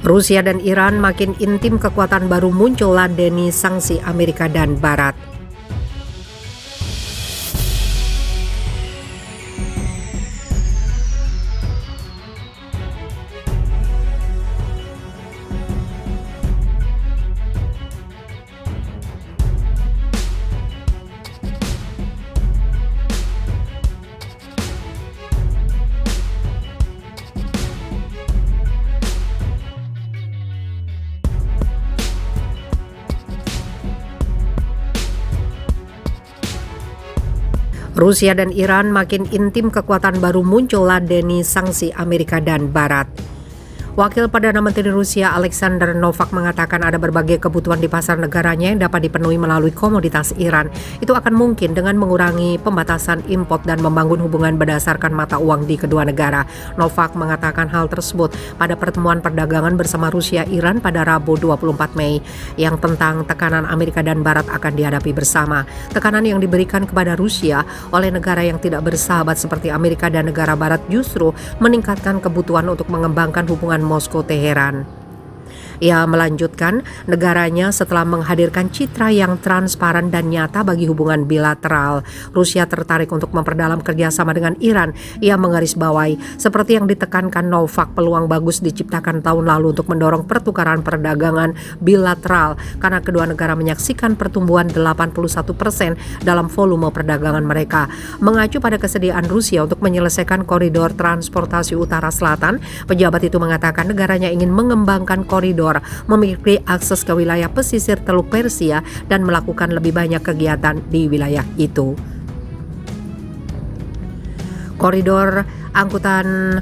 Rusia dan Iran makin intim, kekuatan baru muncul ladeni sanksi Amerika dan Barat. Rusia dan Iran makin intim, kekuatan baru muncul ladeni sanksi Amerika dan Barat. Wakil Perdana Menteri Rusia Alexander Novak mengatakan ada berbagai kebutuhan di pasar negaranya yang dapat dipenuhi melalui komoditas Iran. Itu akan mungkin dengan mengurangi pembatasan impor dan membangun hubungan berdasarkan mata uang di kedua negara. Novak mengatakan hal tersebut pada pertemuan perdagangan bersama Rusia-Iran pada Rabu 24 Mei yang tentang tekanan Amerika dan Barat akan dihadapi bersama. Tekanan yang diberikan kepada Rusia oleh negara yang tidak bersahabat seperti Amerika dan negara Barat justru meningkatkan kebutuhan untuk mengembangkan hubungan Moskow-Teheran. Ia melanjutkan, negaranya setelah menghadirkan citra yang transparan dan nyata bagi hubungan bilateral, Rusia tertarik untuk memperdalam kerjasama dengan Iran. Ia menggarisbawahi, seperti yang ditekankan Novak, peluang bagus diciptakan tahun lalu untuk mendorong pertukaran perdagangan bilateral karena kedua negara menyaksikan pertumbuhan 81% dalam volume perdagangan mereka. Mengacu pada kesediaan Rusia untuk menyelesaikan koridor transportasi utara-selatan, pejabat itu mengatakan negaranya ingin mengembangkan koridor, memiliki akses ke wilayah pesisir Teluk Persia dan melakukan lebih banyak kegiatan di wilayah itu. Koridor angkutan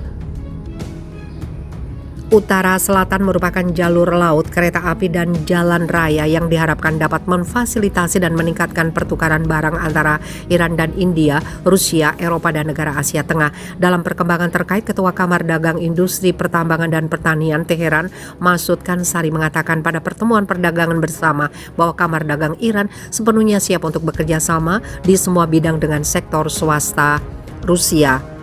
Utara Selatan merupakan jalur laut, kereta api, dan jalan raya yang diharapkan dapat memfasilitasi dan meningkatkan pertukaran barang antara Iran dan India, Rusia, Eropa, dan negara Asia Tengah. Dalam perkembangan terkait, Ketua Kamar Dagang Industri Pertambangan dan Pertanian Teheran, Masud Kansari, mengatakan pada pertemuan perdagangan bersama bahwa Kamar Dagang Iran sepenuhnya siap untuk bekerja sama di semua bidang dengan sektor swasta Rusia.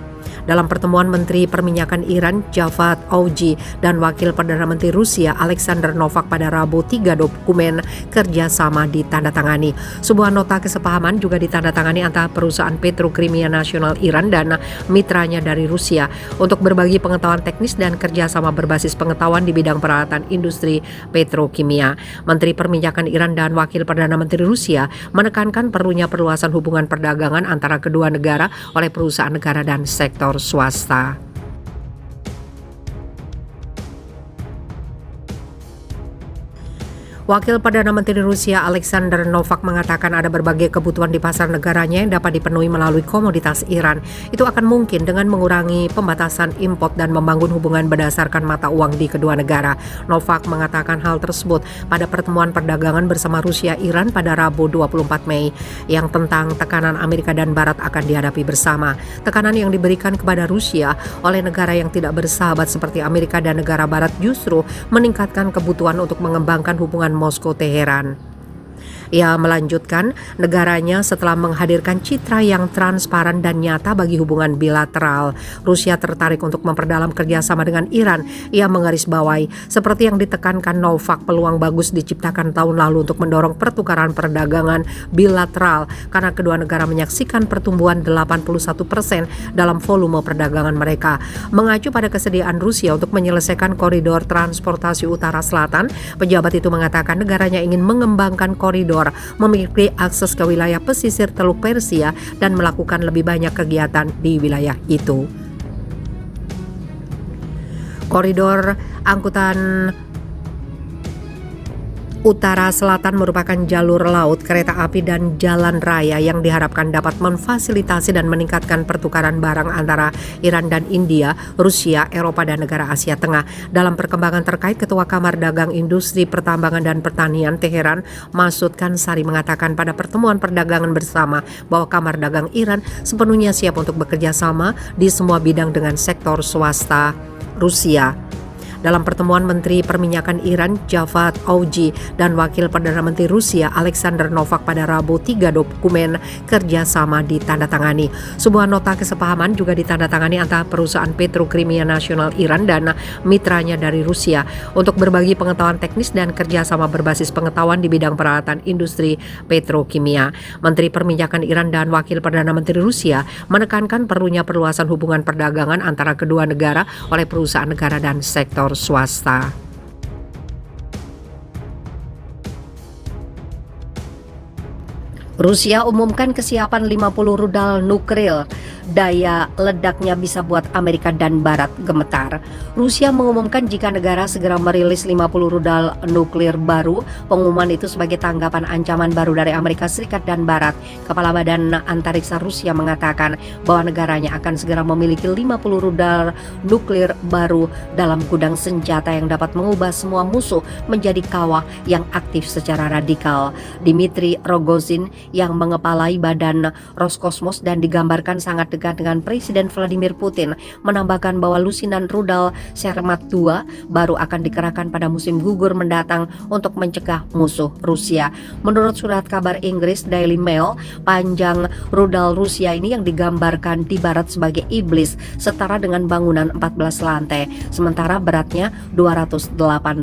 Dalam pertemuan Menteri Perminyakan Iran Javad Auji dan Wakil Perdana Menteri Rusia Alexander Novak pada Rabu, 3 dokumen kerjasama ditandatangani. Sebuah nota kesepahaman juga ditandatangani antara perusahaan Petrokimia Nasional Iran dan mitranya dari Rusia untuk berbagi pengetahuan teknis dan kerjasama berbasis pengetahuan di bidang peralatan industri petrokimia. Menteri Perminyakan Iran dan Wakil Perdana Menteri Rusia menekankan perlunya perluasan hubungan perdagangan antara kedua negara oleh perusahaan negara dan sektor swasta. Wakil Perdana Menteri Rusia Alexander Novak mengatakan ada berbagai kebutuhan di pasar negaranya yang dapat dipenuhi melalui komoditas Iran. Itu akan mungkin dengan mengurangi pembatasan impor dan membangun hubungan berdasarkan mata uang di kedua negara. Novak mengatakan hal tersebut pada pertemuan perdagangan bersama Rusia-Iran pada Rabu 24 Mei yang tentang tekanan Amerika dan Barat akan dihadapi bersama. Tekanan yang diberikan kepada Rusia oleh negara yang tidak bersahabat seperti Amerika dan negara Barat justru meningkatkan kebutuhan untuk mengembangkan hubungan Moskow-Teheran. Ia melanjutkan, negaranya setelah menghadirkan citra yang transparan dan nyata bagi hubungan bilateral, Rusia tertarik untuk memperdalam kerjasama dengan Iran. Ia menggarisbawahi, seperti yang ditekankan Novak, peluang bagus diciptakan tahun lalu untuk mendorong pertukaran perdagangan bilateral karena kedua negara menyaksikan pertumbuhan 81% dalam volume perdagangan mereka. Mengacu pada kesediaan Rusia untuk menyelesaikan koridor transportasi utara-selatan, pejabat itu mengatakan negaranya ingin mengembangkan koridor, memiliki akses ke wilayah pesisir Teluk Persia dan melakukan lebih banyak kegiatan di wilayah itu. Koridor angkutan Utara Selatan merupakan jalur laut, kereta api, dan jalan raya yang diharapkan dapat memfasilitasi dan meningkatkan pertukaran barang antara Iran dan India, Rusia, Eropa, dan negara Asia Tengah. Dalam perkembangan terkait, Ketua Kamar Dagang Industri Pertambangan dan Pertanian Teheran, Masud Kansari, mengatakan pada pertemuan perdagangan bersama bahwa Kamar Dagang Iran sepenuhnya siap untuk bekerja sama di semua bidang dengan sektor swasta Rusia. Dalam pertemuan Menteri Perminyakan Iran Javad Auji dan Wakil Perdana Menteri Rusia Alexander Novak pada Rabu, 3 dokumen kerjasama ditandatangani. Sebuah nota kesepahaman juga ditandatangani antara perusahaan Petrokimia Nasional Iran dan mitranya dari Rusia untuk berbagi pengetahuan teknis dan kerjasama berbasis pengetahuan di bidang peralatan industri petrokimia. Menteri Perminyakan Iran dan Wakil Perdana Menteri Rusia menekankan perlunya perluasan hubungan perdagangan antara kedua negara oleh perusahaan negara dan sektor swasta. Rusia umumkan kesiapan 50 rudal nuklir. Daya ledaknya bisa buat Amerika dan Barat gemetar. Rusia mengumumkan jika negara segera merilis 50 rudal nuklir baru. Pengumuman itu sebagai tanggapan ancaman baru dari Amerika Serikat dan Barat. Kepala Badan Antariksa Rusia mengatakan bahwa negaranya akan segera memiliki 50 rudal nuklir baru dalam gudang senjata yang dapat mengubah semua musuh menjadi kawah yang aktif secara radikal. Dmitry Rogozin yang mengepalai badan Roskosmos dan digambarkan sangat dekat dengan Presiden Vladimir Putin menambahkan bahwa lusinan rudal Sarmat II baru akan dikerahkan pada musim gugur mendatang untuk mencegah musuh Rusia. Menurut surat kabar Inggris Daily Mail, panjang rudal Rusia ini yang digambarkan di barat sebagai iblis setara dengan bangunan 14 lantai, sementara beratnya 208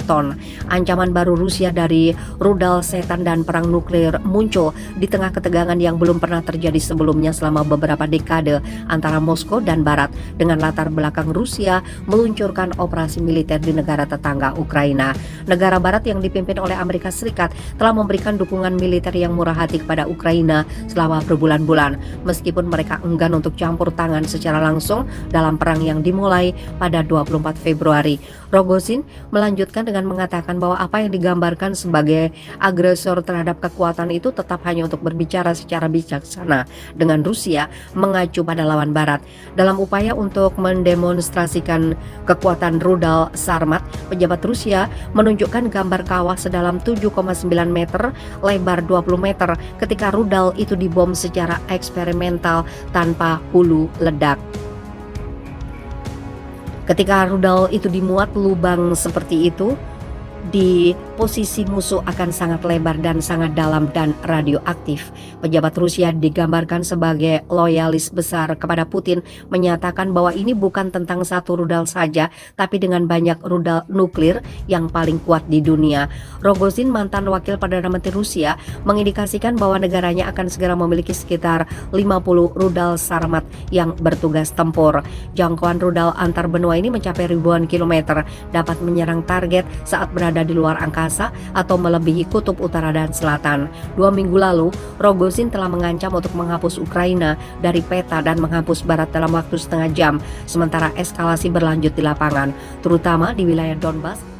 ton. Ancaman baru Rusia dari rudal setan dan perang nuklir muncul di tengah ketegangan yang belum pernah terjadi sebelumnya selama beberapa dekade antara Moskow dan Barat dengan latar belakang Rusia meluncurkan operasi militer di negara tetangga Ukraina. Negara Barat yang dipimpin oleh Amerika Serikat telah memberikan dukungan militer yang murah hati kepada Ukraina selama berbulan-bulan, meskipun mereka enggan untuk campur tangan secara langsung dalam perang yang dimulai pada 24 Februari. Rogozin melanjutkan dengan mengatakan bahwa apa yang digambarkan sebagai agresor terhadap kekuatan itu tetap hanya untuk berbicara secara bijaksana dengan Rusia mengacu pada lawan Barat. Dalam upaya untuk mendemonstrasikan kekuatan rudal Sarmat, pejabat Rusia menunjukkan gambar kawah sedalam 7,9 meter, lebar 20 meter ketika rudal itu dibom secara eksperimental tanpa hulu ledak. Ketika rudal itu dimuat, lubang seperti itu di posisi musuh akan sangat lebar dan sangat dalam dan radioaktif. Pejabat Rusia digambarkan sebagai loyalis besar kepada Putin, menyatakan bahwa ini bukan tentang satu rudal saja, tapi dengan banyak rudal nuklir yang paling kuat di dunia. Rogozin, mantan wakil Perdana Menteri Rusia, mengindikasikan bahwa negaranya akan segera memiliki sekitar 50 rudal Sarmat yang bertugas tempur. Jangkauan rudal antar benua ini mencapai ribuan kilometer, dapat menyerang target saat berada di luar angkasa atau melebihi kutub utara dan selatan. 2 minggu lalu, Rogozin telah mengancam untuk menghapus Ukraina dari peta dan menghapus Barat dalam waktu setengah jam, sementara eskalasi berlanjut di lapangan, terutama di wilayah Donbas